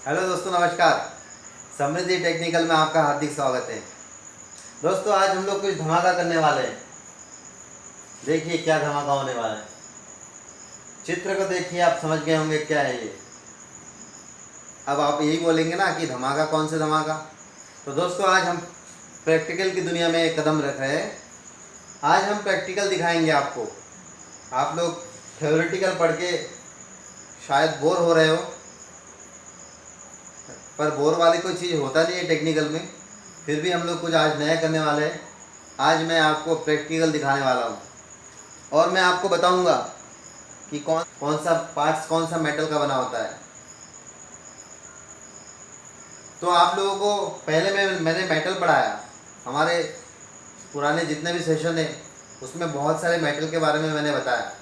Hello दोस्तों, नमस्कार। समृद्धि technical में आपका हार्दिक स्वागत है। दोस्तों, आज हम लोग कुछ धमाका करने वाले हैं। देखिए क्या धमाका होने वाला है। चित्र को देखिए, आप समझ गए होंगे क्या है ये। अब आप यही बोलेंगे ना कि धमाका, कौन से धमाका। तो दोस्तों, आज हम प्रैक्टिकल की दुनिया में एक कदम रख रहे हैं। आज हम प्रैक्टिकल दिखाएंगे आपको। आप लोग थ्योरेटिकल पढ़ के शायद बोर हो रहे हो, पर बोर वाली कोई चीज़ होता नहीं है टेक्निकल में। फिर भी हम लोग कुछ आज नया करने वाले हैं। आज मैं आपको प्रैक्टिकल दिखाने वाला हूँ और मैं आपको बताऊँगा कि कौन कौन सा पार्ट्स, कौन सा मेटल का बना होता है। तो आप लोगों को पहले मैंने मेटल पढ़ाया। हमारे पुराने जितने भी सेशन है उसमें बहुत सारे मेटल के बारे में मैंने बताया।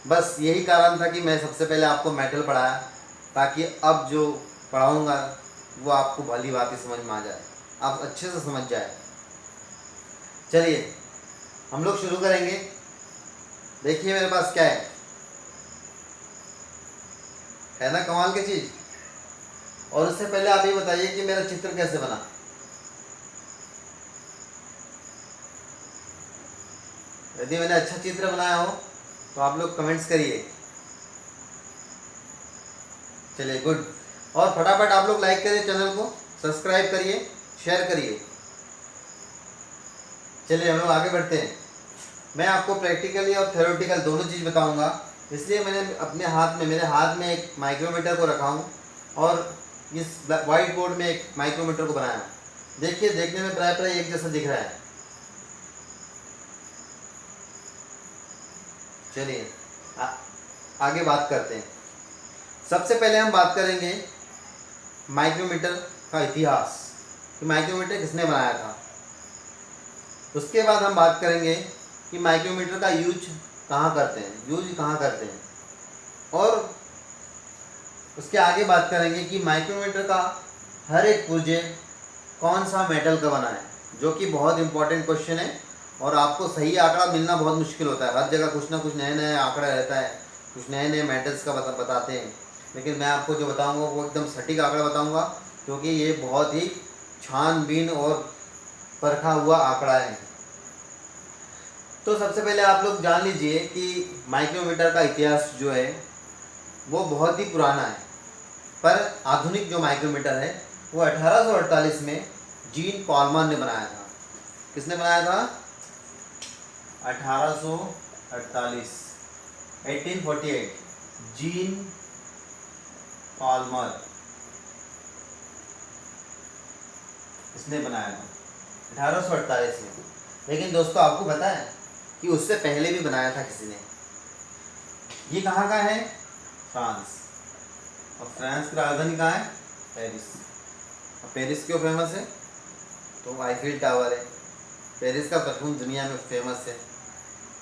बस यही कारण था कि मैं सबसे पहले आपको मेटल पढ़ाया, ताकि अब जो पढ़ाऊँगा वो आपको भली बात ही समझ में आ जाए, आप अच्छे से समझ जाए। चलिए हम लोग शुरू करेंगे। देखिए मेरे पास क्या है ना कमाल की चीज़। और उससे पहले आप ये बताइए कि मेरा चित्र कैसे बना। यदि मैंने अच्छा चित्र बनाया हो तो आप लोग कमेंट्स करिए। चलिए गुड। और फटाफट आप लोग लाइक करिए, चैनल को सब्सक्राइब करिए, शेयर करिए। चलिए हम लोग आगे बढ़ते हैं। मैं आपको प्रैक्टिकली और थ्योरेटिकल दोनों चीज़ बताऊंगा। इसलिए मैंने मेरे हाथ में एक माइक्रोमीटर को रखा हूँ और इस वाइट बोर्ड में एक माइक्रोमीटर को बनाया। देखिए, देखने में प्राय एक जैसा दिख रहा है। चलिए आगे बात करते हैं। सबसे पहले हम बात करेंगे माइक्रोमीटर का इतिहास, कि माइक्रोमीटर किसने बनाया था। उसके बाद हम बात करेंगे कि माइक्रोमीटर का यूज कहाँ करते हैं। और उसके आगे बात करेंगे कि माइक्रोमीटर का हर एक पुर्जे कौन सा मेटल का बना है, जो कि बहुत इंपॉर्टेंट क्वेश्चन है। और आपको सही आंकड़ा मिलना बहुत मुश्किल होता है। हर जगह कुछ ना कुछ नए नए आंकड़ा रहता है, कुछ नए नए मेटल्स का बताते हैं। लेकिन मैं आपको जो बताऊंगा वो एकदम सटीक आंकड़ा बताऊंगा, क्योंकि ये बहुत ही छानबीन और परखा हुआ आंकड़ा है। तो सबसे पहले आप लोग जान लीजिए कि माइक्रोमीटर का इतिहास जो है वो बहुत ही पुराना है। पर आधुनिक जो माइक्रोमीटर है वो 1848 में जीन पॉलमर ने बनाया था। किसने बनाया था? 1848, 1848, जीन पॉलमर इसने बनाया था 1848 में। लेकिन दोस्तों, आपको पता है कि उससे पहले भी बनाया था किसी ने। ये कहाँ का है? फ्रांस। और फ्रांस की राजधानी कहाँ है? पेरिस। और पेरिस क्यों फेमस है? तो आईफिल टावर है। पेरिस का परफ्यूम दुनिया में फेमस है,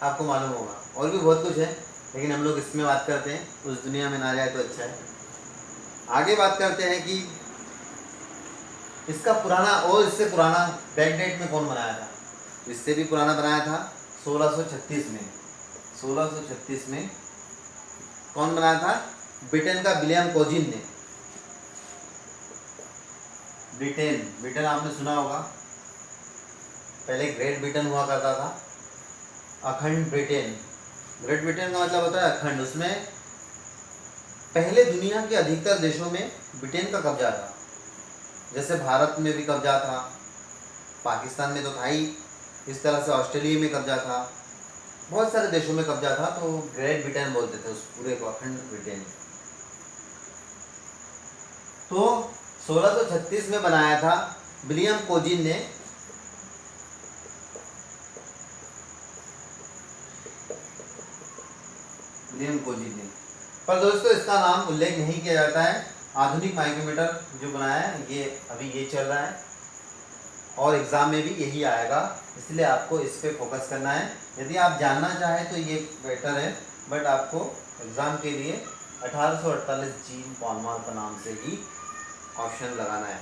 आपको मालूम होगा। और भी बहुत कुछ है, लेकिन हम लोग इसमें बात करते हैं, उस दुनिया में ना जाए तो अच्छा है। आगे बात करते हैं कि इसका पुराना और इससे पुराना बैकडेट में कौन बनाया था। इससे भी पुराना बनाया था 1636 में। 1636 में कौन बनाया था? ब्रिटेन का विलियम कोजिन ने। ब्रिटेन आपने सुना होगा, पहले ग्रेट ब्रिटेन हुआ करता था। अखंड ब्रिटेन, ग्रेट ब्रिटेन का मतलब होता है अखंड। उसमें पहले दुनिया के अधिकतर देशों में ब्रिटेन का कब्जा था। जैसे भारत में भी कब्जा था, पाकिस्तान में तो था ही, इस तरह से ऑस्ट्रेलिया में कब्जा था, बहुत सारे देशों में कब्जा था। तो ग्रेट ब्रिटेन बोलते थे उस पूरे को, अखंड ब्रिटेन। तो 1636 में बनाया था विलियम कोजिन ने। पर दोस्तों, इसका नाम उल्लेख नहीं किया जाता है। आधुनिक माइक्रोमीटर जो बनाया है ये चल रहा है और एग्ज़ाम में भी यही आएगा, इसलिए आपको इस पे फोकस करना है। यदि आप जानना चाहें तो ये बेटर है, बट आपको एग्ज़ाम के लिए 1848 जीन पॉलमर का नाम से ही ऑप्शन लगाना है।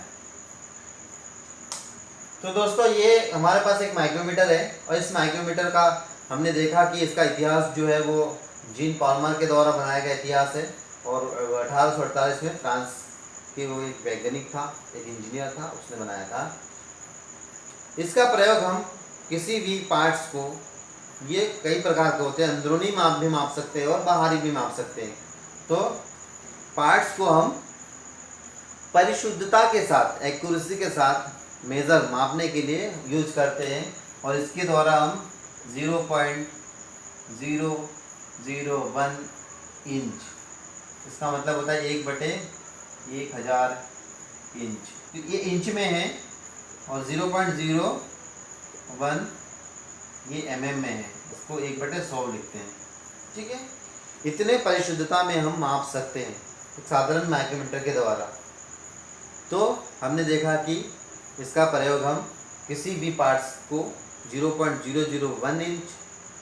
तो दोस्तों, ये हमारे पास एक माइक्रोमीटर है और इस माइक्रोमीटर का हमने देखा कि इसका इतिहास जो है वो जीन पॉलमर के द्वारा बनाया गया इतिहास है। और 1848 में फ्रांस के वो एक वैज्ञानिक था, एक इंजीनियर था, उसने बनाया था। इसका प्रयोग हम किसी भी पार्ट्स को, ये कई प्रकार के होते हैं, अंदरूनी माप भी माप सकते हैं और बाहरी भी माप सकते हैं। तो पार्ट्स को हम परिशुद्धता के साथ, एक्यूरेसी के साथ मेज़र मापने के लिए यूज करते हैं और इसके द्वारा हम 0.001 इंच, इसका मतलब होता है 1/1000 इंच, तो ये इंच में है, और 0.01 ये mm में है, इसको 1/100 लिखते हैं। ठीक है, इतने परिशुद्धता में हम माप सकते हैं एक साधारण माइक्रोमीटर के द्वारा। तो हमने देखा कि इसका प्रयोग हम किसी भी पार्ट्स को 0.001 इंच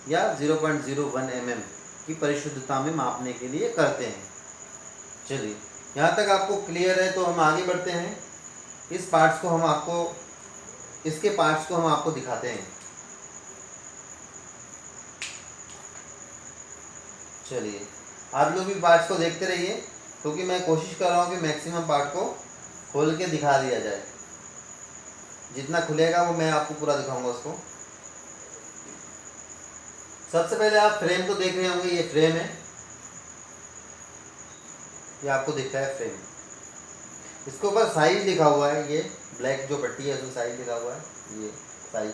या 0.01 mm की परिशुद्धता में मापने के लिए करते हैं। चलिए, यहाँ तक आपको क्लियर है, तो हम आगे बढ़ते हैं। इसके पार्ट्स को हम आपको दिखाते हैं। चलिए, आप लोग भी पार्ट्स को देखते रहिए, क्योंकि मैं कोशिश कर रहा हूँ कि मैक्सिमम पार्ट को खोल के दिखा दिया जाए। जितना खुलेगा वो मैं आपको पूरा दिखाऊंगा उसको। सबसे पहले आप फ्रेम को देख रहे होंगे, ये फ्रेम है, ये आपको दिखता है फ्रेम। इसके ऊपर साइज लिखा हुआ है, ये ब्लैक जो पट्टी है उसमें साइज लिखा हुआ है, ये साइज।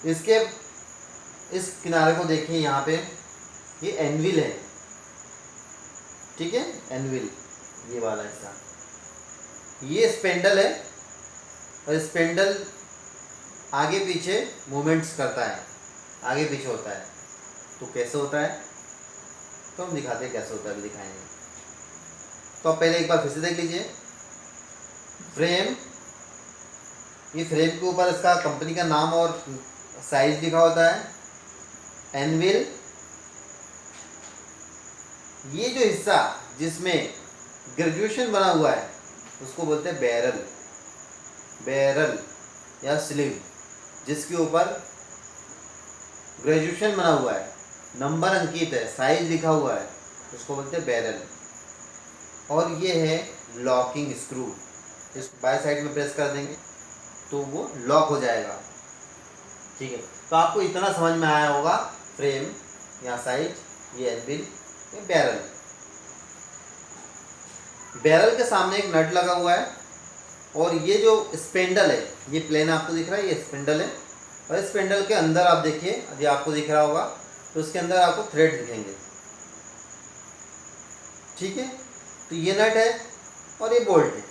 इसके इस किनारे को देखिए, यहाँ पे ये एनविल है, ठीक है, एनविल ये वाला हिस्सा, ये स्पेंडल है, और स्पेंडल आगे पीछे मूवमेंट्स करता है, आगे पीछे होता है। तो कैसे होता है, तो हम दिखाते हैं कैसे होता है, भी दिखाएंगे। तो आप पहले एक बार फिर से देख लीजिए। फ्रेम, ये फ्रेम के ऊपर इसका कंपनी का नाम और साइज लिखा होता है। एनविल, ये जो हिस्सा जिसमें ग्रेजुएशन बना हुआ है उसको बोलते हैं बैरल, बैरल या स्लीव, जिसके ऊपर ग्रेजुएशन बना हुआ है, नंबर अंकित है, साइज लिखा हुआ है, उसको बोलते हैं बैरल। और ये है लॉकिंग स्क्रू, इस बाय साइड में प्रेस कर देंगे तो वो लॉक हो जाएगा। ठीक है, तो आपको इतना समझ में आया होगा, फ्रेम या साइज, ये एनविल, ये बैरल। बैरल के सामने एक नट लगा हुआ है, और ये जो स्पेंडल है, ये प्लेन आपको दिख रहा है, ये स्पेंडल है, और इस स्पेंडल के अंदर आप देखिए, यदि आपको दिख रहा होगा तो उसके अंदर आपको थ्रेड दिखेंगे। ठीक है, तो ये नट है और ये बोल्ट है,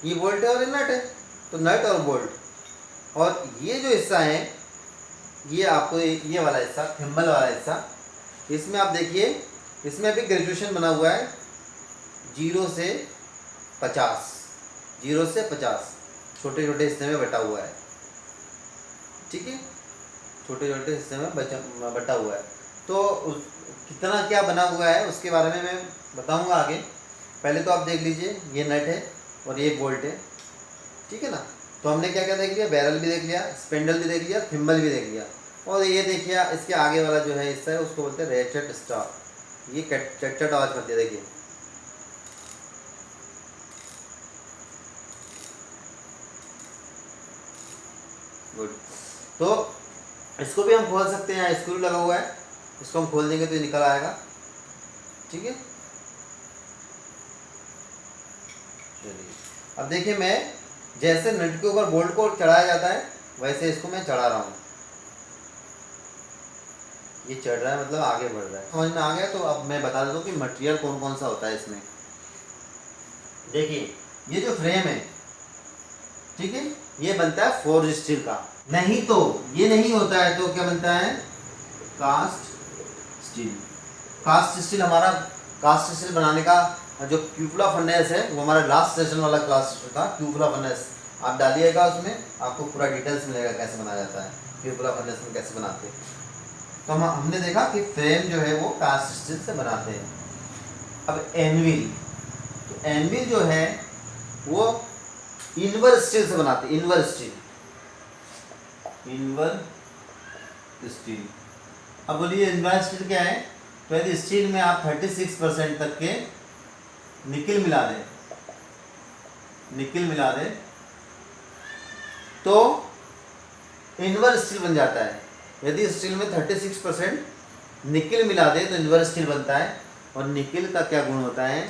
ये बोल्ट है और ये नट है, तो नट और बोल्ट। और ये जो हिस्सा है, ये आपको ये वाला हिस्सा, थिम्बल वाला हिस्सा, इसमें आप देखिए, इसमें अभी ग्रेजुएशन बना हुआ है 0 से 50, 0 से 50 छोटे छोटे हिस्से में बटा हुआ है। ठीक है, छोटे छोटे हिस्से में बटा हुआ है। तो कितना क्या बना हुआ है उसके बारे में मैं बताऊंगा आगे। पहले तो आप देख लीजिए, ये नट है और ये बोल्ट है। ठीक है ना, तो हमने क्या क्या देख लिया, बैरल भी देख लिया, स्पेंडल भी देख लिया, थिम्बल भी देख लिया, और ये देखिए इसके आगे वाला जो है हिस्सा है उसको बोलते हैं रेचेट स्टार। ये चट आवाज करती है, देखिए। गुड, तो इसको भी हम खोल सकते हैं, स्क्रू लगा हुआ है, इसको हम खोल देंगे तो ये निकल आएगा। ठीक है, चलिए अब देखिए, मैं जैसे नट के ऊपर बोल्ट को चढ़ाया जाता है वैसे इसको मैं चढ़ा रहा हूँ। ये चढ़ रहा है मतलब आगे बढ़ रहा है, समझ में आ गया। तो अब मैं बता देता हूँ कि मटेरियल कौन कौन सा होता है इसमें। देखिए, ये जो फ्रेम है, ठीक है, ये बनता है फोर्ज स्टील का, नहीं तो ये नहीं होता है, तो क्या बनता है, कास्ट स्टील। कास्ट स्टील हमारा, कास्ट स्टील बनाने का जो क्यूपुला फर्नेस है वो हमारा लास्ट सेशन वाला क्लास था, क्यूपुला फर्नेस। आप डालिएगा, उसमें आपको पूरा डिटेल्स मिलेगा कैसे बनाया जाता है, क्यूपुला फर्नेस में कैसे बनाते हैं। तो हमने देखा कि फ्रेम जो है वो कास्ट स्टील से बनाते हैं। अब एनविल, तो एनविल जो है वो इनवर स्टील से बनाते हैं, इनवर स्टील, इनवर स्टील। अब बोलिए इनवर स्टील क्या है, तो यदि स्टील में आप 36% तक के निकिल मिला दें तो इनवर स्टील बन जाता है। यदि स्टील में 36% निकिल मिला दें तो इनवर स्टील बनता है। और निकिल का क्या गुण होता है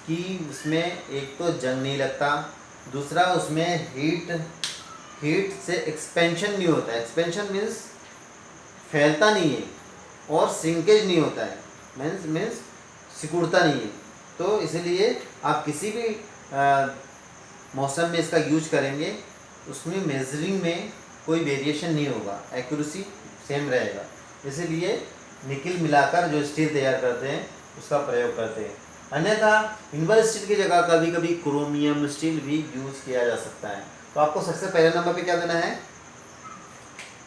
कि उसमें एक तो जंग नहीं लगता, दूसरा उसमें हीट से एक्सपेंशन नहीं होता है। एक्सपेंशन मीन्स फैलता नहीं है, और सिंकेज नहीं होता है, मीन्स सिकुड़ता नहीं है। तो इसलिए आप किसी भी मौसम में इसका यूज करेंगे, उसमें मेजरिंग में कोई वेरिएशन नहीं होगा, एक्यूरेसी सेम रहेगा। इसीलिए निकिल मिलाकर जो स्टील तैयार करते हैं उसका प्रयोग करते हैं। अन्यथा इनवर स्टील की जगह कभी कभी क्रोमियम स्टील भी यूज किया जा सकता है। तो आपको सबसे पहले नंबर पे क्या देना है,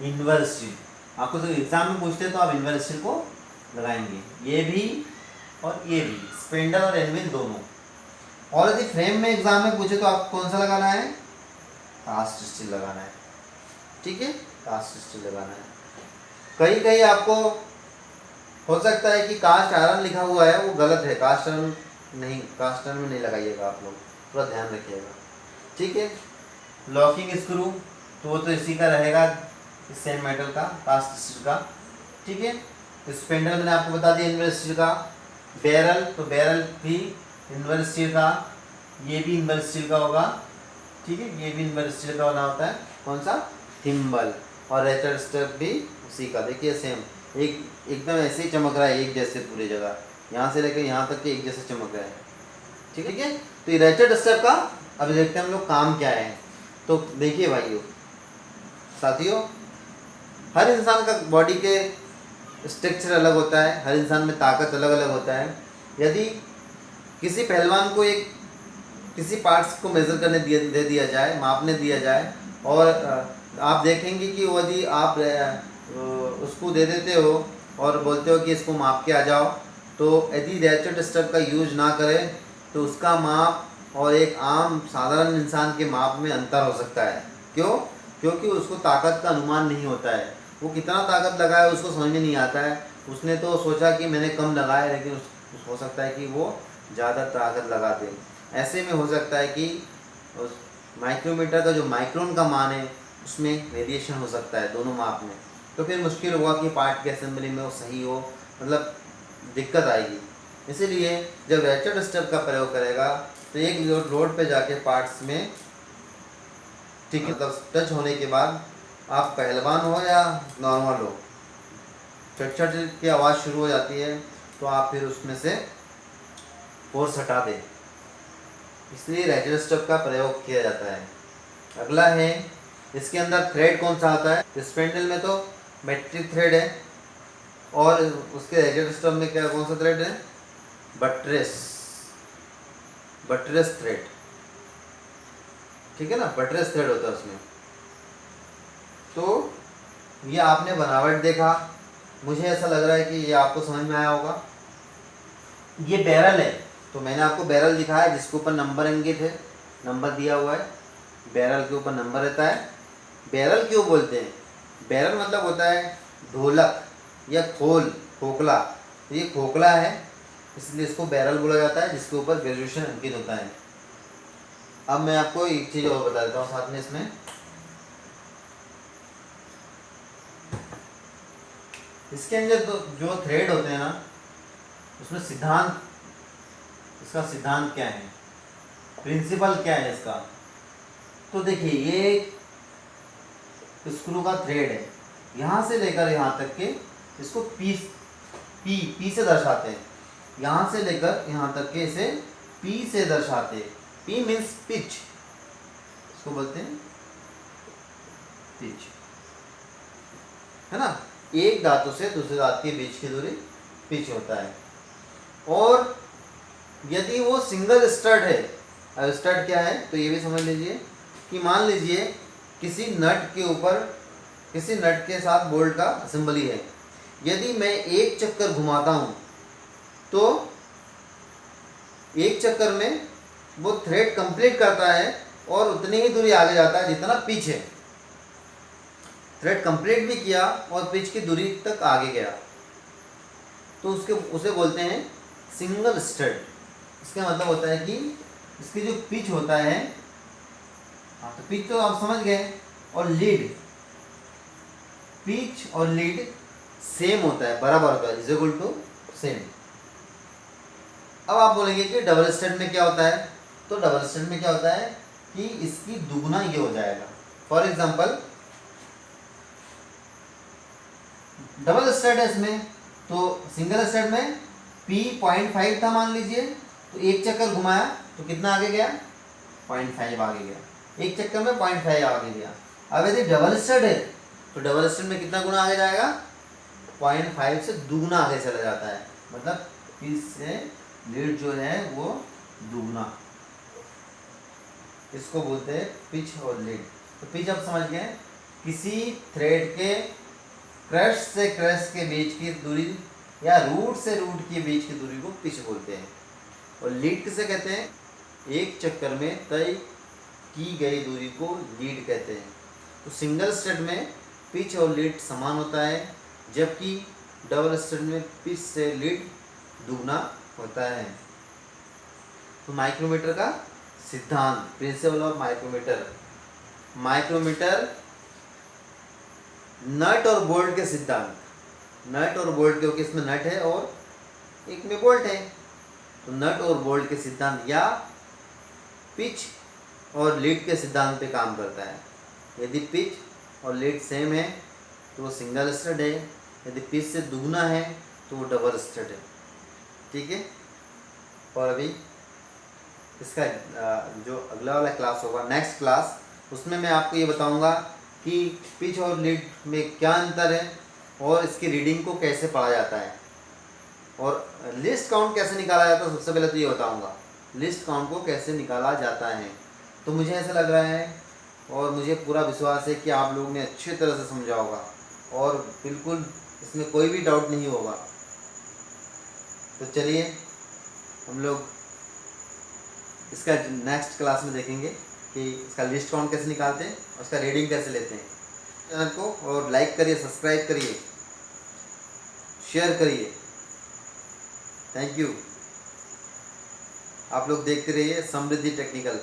इनवर स्टील। आपको जब एग्जाम में पूछते हैं तो आप इनवर स्टील को लगाएंगे, ये भी और ये भी, स्पेंडल और एनविल दोनों। और यदि फ्रेम में एग्जाम में पूछे तो आपको कौन सा लगाना है, कास्ट स्टील लगाना है। ठीक है, कास्ट स्टील लगाना है। कहीं आपको हो सकता है कि कास्ट आयरन लिखा हुआ है, वो गलत है, कास्ट आयरन नहीं, कास्ट आयरन में नहीं लगाइएगा आप लोग, थोड़ा ध्यान रखिएगा। ठीक है, लॉकिंग स्क्रू तो वो तो इसी का रहेगा, सेम मेटल का, कास्ट स्टील का। ठीक है, स्पेंडल मैंने आपको बता दिया इनवर स्टील का। बैरल तो बैरल भी इनवर स्टील का, ये भी इनवर स्टील का होगा। ठीक है, ये भी इनवर स्टील का बना होता है। कौन सा, थिम्बल। और रेचर स्टेप भी उसी का, देखिए सेम, एकदम ऐसे ही चमक रहा है, एक जैसे पूरी जगह, यहाँ से लेकर यहाँ तक के एक जैसे चमक रहा है। ठीक है, तो ये रेचर स्टेप का अब देखते हैं हम लोग काम क्या है। तो देखिए भाइयों साथियों, हर इंसान का बॉडी के स्ट्रक्चर अलग होता है, हर इंसान में ताकत अलग अलग होता है। यदि किसी पहलवान को किसी पार्ट्स को मेज़र करने दे दिया जाए, मापने दिया जाए, और आप देखेंगे कि यदि आप उसको दे देते हो और बोलते हो कि इसको माप के आ जाओ, तो यदि रेचर स्टेप का यूज ना करें तो उसका माप और एक आम साधारण इंसान के माप में अंतर हो सकता है। क्यों? क्योंकि उसको ताकत का अनुमान नहीं होता है, वो कितना ताकत लगाए उसको समझ में नहीं आता है। उसने तो सोचा कि मैंने कम लगाया, लेकिन हो सकता है कि वो ज़्यादा ताकत लगा दे। ऐसे में हो सकता है कि उस माइक्रोमीटर का जो माइक्रोन का मान है उसमें वेरिएशन हो सकता है दोनों माप में। तो फिर मुश्किल होगा कि पार्ट की असेंबली में वो सही हो, मतलब दिक्कत आएगी। इसीलिए जब रेचर स्टेप का प्रयोग करेगा तो एक रोड पे जाके पार्ट्स में, ठीक है, मतलब टच होने के बाद आप पहलवान हो या नॉर्मल हो, चट चट की आवाज़ शुरू हो जाती है, तो आप फिर उसमें से फोर्स हटा दें। इसलिए रेचर स्टेप का प्रयोग किया जाता है। अगला है, इसके अंदर थ्रेड कौन सा आता है। स्पेंडल में तो मेट्रिक थ्रेड है, और उसके रेचर स्टेप में क्या, कौन सा थ्रेड है, बट्रेस थ्रेड। ठीक है ना, बट्रेस थ्रेड होता है उसमें। तो ये आपने बनावट देखा, मुझे ऐसा लग रहा है कि ये आपको समझ में आया होगा। ये बैरल है, तो मैंने आपको बैरल दिखाया जिसके ऊपर नंबर अंकित है, नंबर दिया हुआ है, बैरल के ऊपर नंबर रहता है। बैरल क्यों बोलते हैं, बैरल मतलब होता है ढोलक या खोखला। तो ये खोखला है, इसलिए इसको बैरल बोला जाता है, जिसके ऊपर ग्रेजुएशन अंकित होता है। अब मैं आपको एक चीज़ और बता देता हूँ साथ में, इसमें इसके अंदर जो थ्रेड होते हैं ना, उसमें इसका सिद्धांत क्या है, प्रिंसिपल क्या है इसका। तो देखिए, ये स्क्रू का थ्रेड है, यहाँ से लेकर यहाँ तक के इसको पी से दर्शाते हैं। यहाँ से लेकर यहाँ तक के इसे पी से दर्शाते हैं। पी मीन्स पिच, इसको बोलते हैं पिच, है ना। एक धातु से दूसरे धातु के बीच की दूरी पिच होता है। और यदि वो सिंगल स्टड है, अब स्टड क्या है तो ये भी समझ लीजिए कि मान लीजिए किसी नट के साथ बोल्ट का असेंबली है। यदि मैं एक चक्कर घुमाता हूँ तो एक चक्कर में वो थ्रेड कंप्लीट करता है और उतनी ही दूरी आगे जाता है जितना पिच है। थ्रेड कंप्लीट भी किया और पिच की दूरी तक आगे गया। तो उसे बोलते हैं सिंगल स्टड। इसका मतलब होता है कि इसकी जो पिच होता है, हाँ तो पिच तो आप समझ गए, और लीड, पिच और लीड सेम होता है, बराबर होता है, इज इक्वल टू सेम। अब आप बोलेंगे कि डबल स्टड में क्या होता है, तो डबल स्टड में क्या होता है कि इसकी दुगना ये हो जाएगा। फॉर एग्जांपल डबल स्टड है इसमें, तो सिंगल स्टड में P 0.5 था मान लीजिए, तो एक चक्कर घुमाया तो कितना आगे गया, 0.5 आगे गया, एक चक्कर में 0.5 आगे गया। अब यदि डबल स्टड है तो डबल स्टड में कितना गुना आगे जाएगा, 0.5 से दुगना आगे चला जाता है, मतलब P से लीड जो है वो दुगना, इसको बोलते हैं पिच और लीड। तो पिच आप समझ गए, किसी थ्रेड के क्रस्ट से क्रस्ट के बीच की दूरी या रूट से रूट के बीच की दूरी को पिच बोलते हैं। और लीड किसे कहते हैं, एक चक्कर में तय की गई दूरी को लीड कहते हैं। तो सिंगल स्टड में पिच और लीड समान होता है, जबकि डबल स्टड में पिच से लीड दुगना होता है। तो माइक्रोमीटर का सिद्धांत, प्रिंसिपल ऑफ माइक्रोमीटर, माइक्रोमीटर नट और बोल्ट के सिद्धांत, नट और बोल्ट, क्योंकि इसमें नट है और एक में बोल्ट है, तो नट और बोल्ट के सिद्धांत या पिच और लीड के सिद्धांत पे काम करता है। यदि पिच और लीड सेम है तो वो सिंगल स्टड है, यदि पिच से दुगना है तो वो डबल स्टड है। ठीक है, और अभी इसका जो अगला वाला क्लास होगा, नेक्स्ट क्लास, उसमें मैं आपको ये बताऊंगा कि पिच और लीड में क्या अंतर है और इसकी रीडिंग को कैसे पढ़ा जाता है, और लिस्ट काउंट कैसे निकाला जाता है। सबसे पहले तो ये बताऊंगा लिस्ट काउंट को कैसे निकाला जाता है। तो मुझे ऐसा लग रहा है और मुझे पूरा विश्वास है कि आप लोगों ने अच्छी तरह से समझा होगा और बिल्कुल इसमें कोई भी डाउट नहीं होगा। तो चलिए हम लोग इसका नेक्स्ट क्लास में देखेंगे कि इसका लिस्ट काउंट कैसे निकालते हैं और उसका रीडिंग कैसे लेते हैं। चैनल को और लाइक करिए, सब्सक्राइब करिए, शेयर करिए। Thank you. आप लोग देखते रहिए समृद्धि टेक्निकल।